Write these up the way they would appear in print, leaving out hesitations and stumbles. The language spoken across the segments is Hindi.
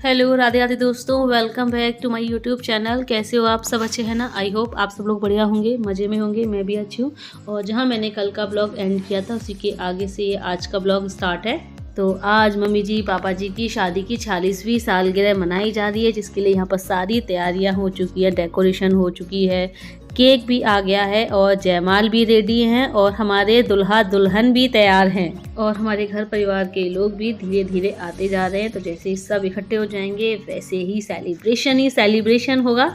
हेलो राधे राधे दोस्तों, welcome back to my YouTube channel. कैसे हो आप सब? अच्छे हैं ना? आई होप आप सब लोग बढ़िया होंगे, मज़े में होंगे। मैं भी अच्छी हूँ। और जहाँ मैंने कल का ब्लॉग एंड किया था उसी के आगे से ये आज का ब्लॉग स्टार्ट है। तो आज मम्मी जी पापा जी की शादी की 40वीं सालगिरह मनाई जा रही है, जिसके लिए यहाँ पर सारी तैयारियाँ हो चुकी है, डेकोरेशन हो चुकी है, केक भी आ गया है और जयमाल भी रेडी हैं और हमारे दुल्हा दुल्हन भी तैयार हैं और हमारे घर परिवार के लोग भी धीरे धीरे आते जा रहे हैं। तो जैसे ही सब इकट्ठे हो जाएंगे वैसे ही सेलिब्रेशन होगा।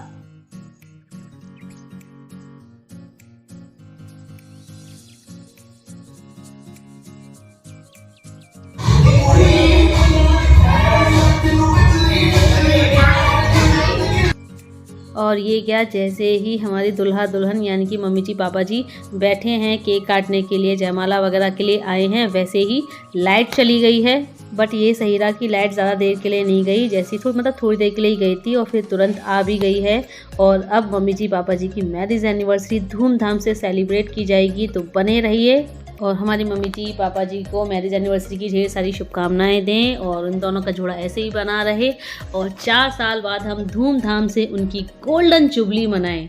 और ये क्या, जैसे ही हमारी दुल्हा दुल्हन यानी कि मम्मी जी पापा जी बैठे हैं केक काटने के लिए, जयमाला वगैरह के लिए आए हैं, वैसे ही लाइट चली गई है। बट ये सही रहा कि लाइट ज़्यादा देर के लिए नहीं गई, जैसी थोड़ी देर के लिए गई थी और फिर तुरंत आ भी गई है। और अब मम्मी जी पापा जी की मैरिज एनिवर्सरी धूमधाम से सेलिब्रेट की जाएगी, तो बने रहिए। और हमारी मम्मी जी पापा जी को मैरिज एनिवर्सरी की ढेर सारी शुभकामनाएं दें और उन दोनों का जोड़ा ऐसे ही बना रहे और 4 साल बाद हम धूमधाम से उनकी गोल्डन जुबली मनाएं।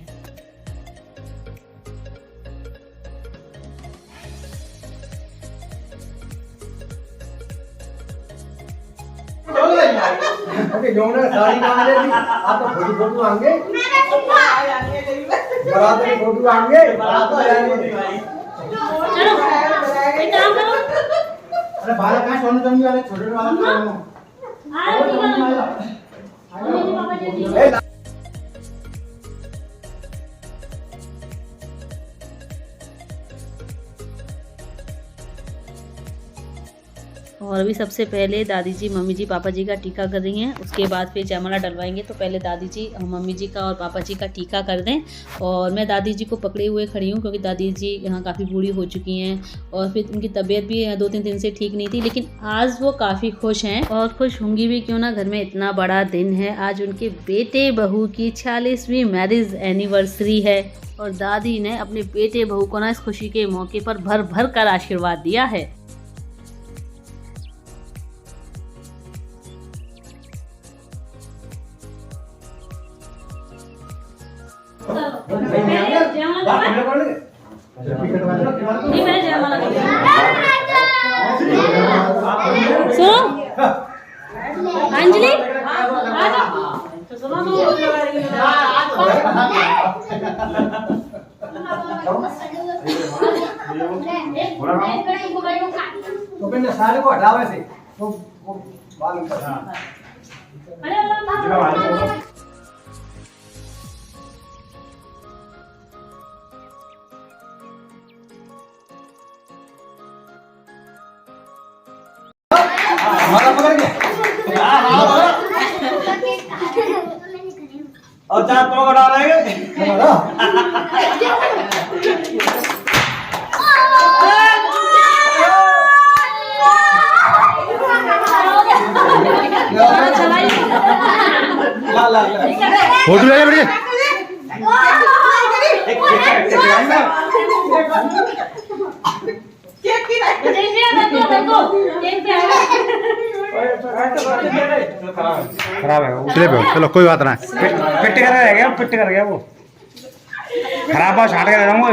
अरे बाला कहाँ सोने जमी वाले छोटे वाला और अभी सबसे पहले दादी जी मम्मी जी पापा जी का टीका कर रही हैं, उसके बाद फिर जयमाला डलवाएंगे। तो पहले दादी जी मम्मी जी का और पापा जी का टीका कर दें। और मैं दादी जी को पकड़े हुए खड़ी हूँ क्योंकि दादी जी यहाँ काफ़ी बूढ़ी हो चुकी हैं और फिर उनकी तबीयत भी 2-3 दिन से ठीक नहीं थी, लेकिन आज वो काफ़ी खुश हैं और खुश होंगी भी क्यों ना, घर में इतना बड़ा दिन है। आज उनके बेटे बहू की 40वीं मैरिज एनिवर्सरी है और दादी ने अपने बेटे बहू को ना इस खुशी के मौके पर भर भर कर आशीर्वाद दिया है। अंजलि तो सारे को हटावे से वो बाल और 4 तो उड़ा रहेंगे। फोटो ले बढ़िया खराब है चले पे चलो कोई बात ना फिट कर गया वो खराब है छाट के रहूंगा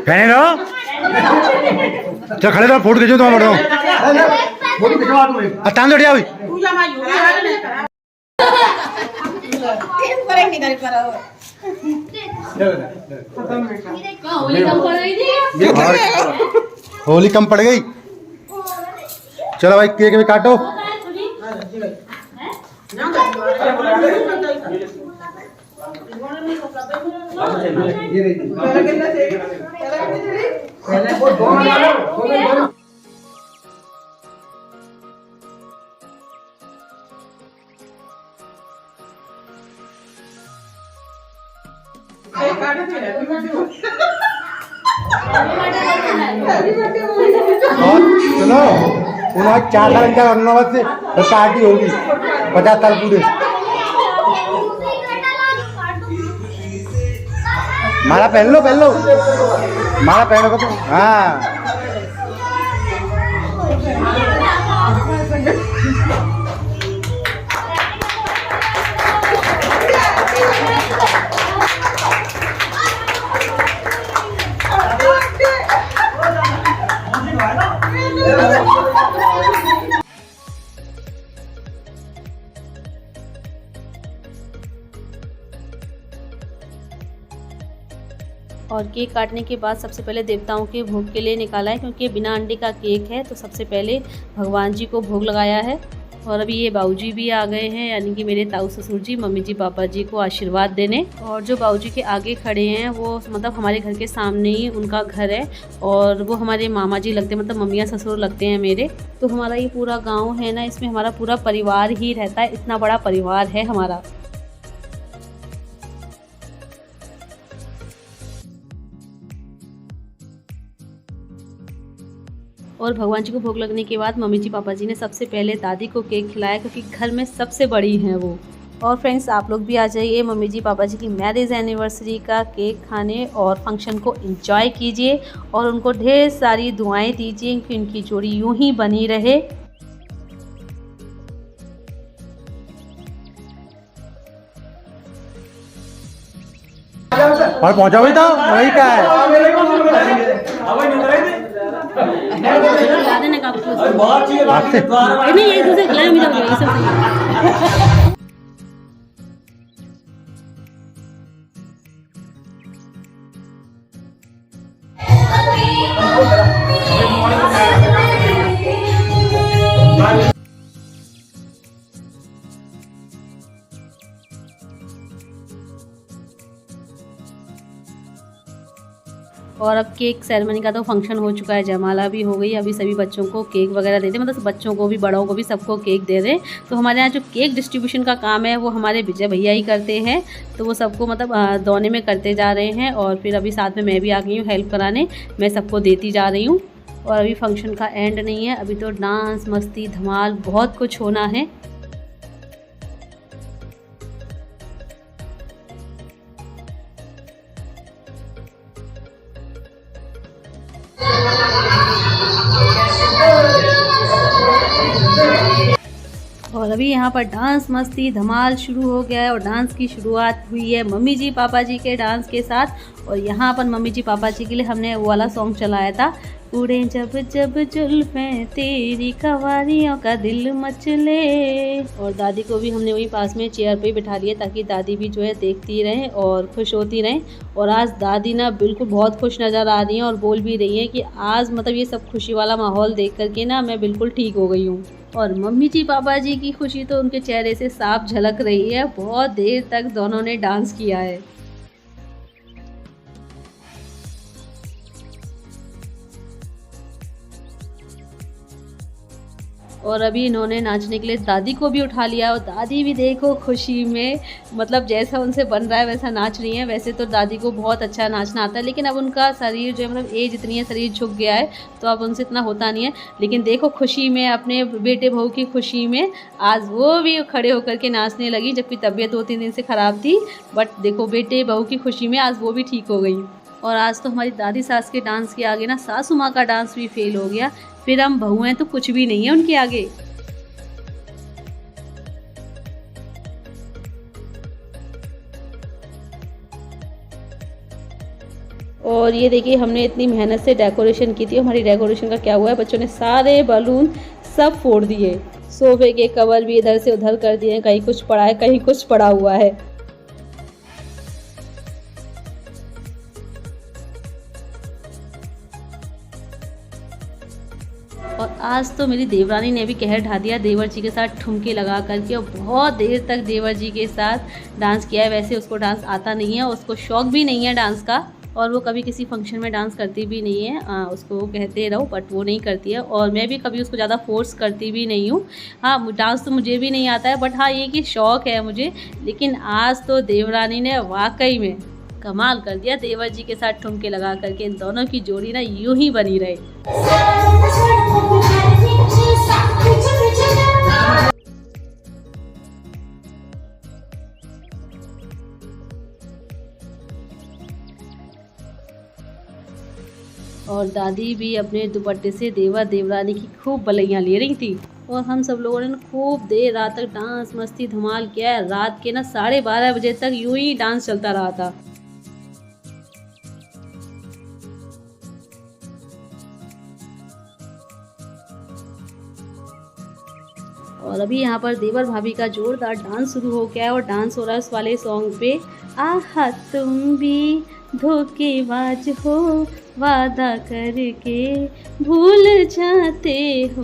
कहने रहो चल खड़े रहो फोटो खींचो तुम बढ़ो फोटो खिंचवा तुम टांग दे अभी होली कम पड़ गई। चलो भाई केक भी काटो। और सुनो, उन्होंने 4 साल का करना बस पार्टी होगी 50 साल पूरे। माला पहन लो माला पहनो तो। हाँ और केक काटने के बाद सबसे पहले देवताओं के भोग के लिए निकाला है, क्योंकि बिना अंडे का केक है तो सबसे पहले भगवान जी को भोग लगाया है। और अभी ये बाऊजी भी आ गए हैं, यानी कि मेरे ताऊ ससुर जी, मम्मी जी, पापा जी को आशीर्वाद देने। और जो बाऊजी के आगे खड़े हैं वो मतलब हमारे घर के सामने ही उनका घर है, और वो हमारे मामा जी लगते हैं, मतलब मम्मियाँ ससुर लगते हैं मेरे। तो हमारा ये पूरा गाँव है ना, इसमें हमारा पूरा परिवार ही रहता है, इतना बड़ा परिवार है हमारा। और भगवान जी को भोग लगने के बाद मम्मी जी, पापा जी ने सबसे पहले दादी को केक खिलाया, क्योंकि घर में सबसे बड़ी हैं वो। और फ्रेंड्स, आप लोग भी आ जाइए मम्मी जी, पापा जी की मैरिज एनिवर्सरी का केक खाने और फंक्शन को एंजॉय कीजिए, और उनको ढेर सारी दुआएं दीजिए कि उनकी जोड़ी यूं ही बनी रहे। और पहुंचा भी था वही का है। ला देना का बहुत चीजें नहीं, एक दूसरे गला मिला हुआ है, ये सब सही। और अब केक सेरेमनी का तो फंक्शन हो चुका है, जयमाला भी हो गई। अभी सभी बच्चों को केक वगैरह दे दें, मतलब बच्चों को भी, बड़ों को भी, सबको केक दे दें। तो हमारे यहाँ जो केक डिस्ट्रीब्यूशन का काम है वो हमारे विजय भैया ही करते हैं, तो वो सबको मतलब दोने में करते जा रहे हैं। और फिर अभी साथ में मैं भी आ गई हूँ हेल्प कराने, मैं सबको देती जा रही हूँ। और अभी फंक्शन का एंड नहीं है, अभी तो डांस, मस्ती, धमाल बहुत कुछ होना है। और अभी यहाँ पर डांस, मस्ती, धमाल शुरू हो गया है, और डांस की शुरुआत हुई है मम्मी जी, पापा जी के डांस के साथ। और यहाँ पर मम्मी जी, पापा जी के लिए हमने वो वाला सॉन्ग चलाया था, उड़े जब जब जुल्फें तेरी कवारियों का दिल मचले। और दादी को भी हमने वही पास में चेयर पे बिठा दिया, ताकि दादी भी जो है देखती रहें और खुश होती रहें। और आज दादी ना बिल्कुल बहुत खुश नज़र आ रही हैं, और बोल भी रही हैं कि आज मतलब ये सब खुशी वाला माहौल देख करके ना मैं बिल्कुल ठीक हो गई हूँ। और मम्मी जी, पापा जी की खुशी तो उनके चेहरे से साफ झलक रही है। बहुत देर तक दोनों ने डांस किया है। और अभी इन्होंने नाचने के लिए दादी को भी उठा लिया, और दादी भी देखो खुशी में, मतलब जैसा उनसे बन रहा है वैसा नाच रही हैं। वैसे तो दादी को बहुत अच्छा नाचना आता है, लेकिन अब उनका शरीर जो है, मतलब एज इतनी है, शरीर झुक गया है, तो अब उनसे इतना होता नहीं है। लेकिन देखो खुशी में, अपने बेटे बहू की खुशी में आज वो भी खड़े होकर के नाचने लगी, जबकि तबीयत 2-3 दिन से ख़राब थी। बट देखो बेटे बहू की खुशी में आज वो भी ठीक हो गई। और आज तो हमारी दादी सास के डांस के आगे ना सासू माँ का डांस भी फेल हो गया। फिर हम बहू हैं तो कुछ भी नहीं है उनके आगे। और ये देखिए, हमने इतनी मेहनत से डेकोरेशन की थी, हमारी डेकोरेशन का क्या हुआ है, बच्चों ने सारे बलून सब फोड़ दिए। सोफे के कवर भी इधर से उधर कर दिए, कहीं कुछ पड़ा है, कहीं कुछ पड़ा हुआ है। और आज तो मेरी देवरानी ने भी कहर ढा दिया देवर जी के साथ ठुमके लगा करके, और बहुत देर तक देवर जी के साथ डांस किया है। वैसे उसको डांस आता नहीं है, उसको शौक भी नहीं है डांस का, और वो कभी किसी फंक्शन में डांस करती भी नहीं है। उसको कहते रहो बट वो नहीं करती है, और मैं भी कभी उसको ज़्यादा फोर्स करती भी नहीं हूँ। हाँ, डांस तो मुझे भी नहीं आता है, बट हाँ ये कि शौक़ है मुझे। लेकिन आज तो देवरानी ने वाकई में कमाल कर दिया देवर जी के साथ ठुमके लगा करके। इन दोनों की जोड़ी ना यूं ही बनी रहे। और दादी भी अपने दुपट्टे से देवर देवरानी की खूब बलैयाँ ले रही थी। और हम सब लोगों ने खूब देर रात तक डांस मस्ती धमाल किया है। रात के ना 12:30 बजे तक यूं ही डांस चलता रहा था। और अभी यहाँ पर देवर भाभी का जोरदार डांस शुरू हो गया है और डांस हो रहा है उस वाले सॉन्ग पे, आहा तुम भी धोखेबाज हो, वादा करके भूल जाते हो।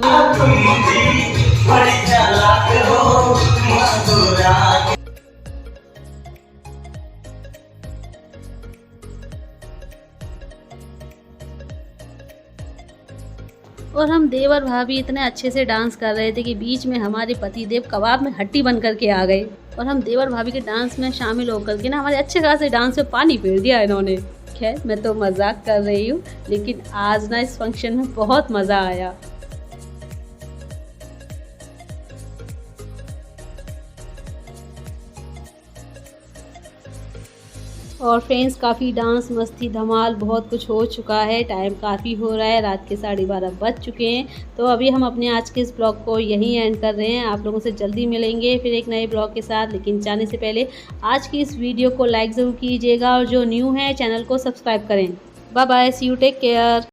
और हम देवर भाभी इतने अच्छे से डांस कर रहे थे कि बीच में हमारे पतिदेव कबाब में हड्डी बन करके आ गए। और हम देवर भाभी के डांस में शामिल होकर के ना हमारे अच्छे खासे डांस में पानी फेर दिया इन्होंने। खैर मैं तो मजाक कर रही हूँ, लेकिन आज ना इस फंक्शन में बहुत मज़ा आया। और फ्रेंड्स काफ़ी डांस मस्ती धमाल बहुत कुछ हो चुका है। टाइम काफ़ी हो रहा है, रात के 12:30 बज चुके हैं। तो अभी हम अपने आज के इस ब्लॉग को यहीं एंड कर रहे हैं। आप लोगों से जल्दी मिलेंगे फिर एक नए ब्लॉग के साथ, लेकिन जाने से पहले आज की इस वीडियो को लाइक ज़रूर कीजिएगा और जो न्यू है चैनल को सब्सक्राइब करें। Bye bye, see you, take care.